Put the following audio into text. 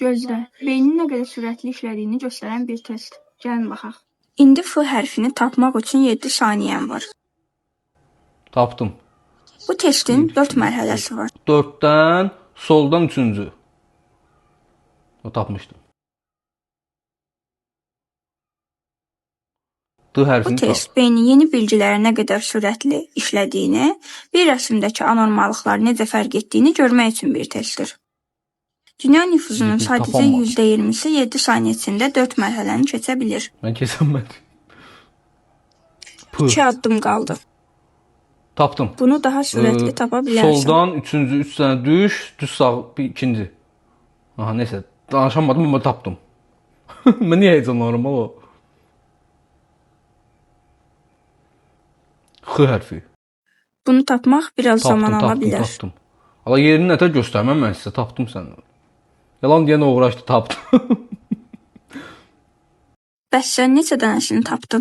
Gözlə. Beynin nə qədər sürətli işlədiyini göstərən bir test. Gəlin baxaq. İndi F hərfini tapmaq üçün 7 saniyəm var. Tapdım. Bu testin 4 mərhələsi var. 4-dən soldan 3-cü. Tapmışdım. D Bu hərfini test beynin yeni bilgilərə nə qədər sürətli işlədiyini, bir rəsmdəki anormallıqları necə fərq etdiyini görmək üçün bir testdir. Dünya nüfuzunun sadəcə %20-si 7 saniyə içində 4 mərhələni keçə bilir. Mən keçəmədim. 2 addım qaldı. Tapdım. Bunu daha sürətli tapa bilərsən. Soldan 3-cü, 3 dənə düş, düz sağ, bir ikinci. Aha, neysə, danışamadım amma tapdım. Mən niyə heyecanlanıram o? X hərfi. Bunu tapmaq biraz zaman ala bilər. Tapdım. Ala yerini nətər göstərməm mən sizə, tapdım səni. Yalan deyən uğraşdı, tapdım. Bəs sən neçə dənəsini tapdın?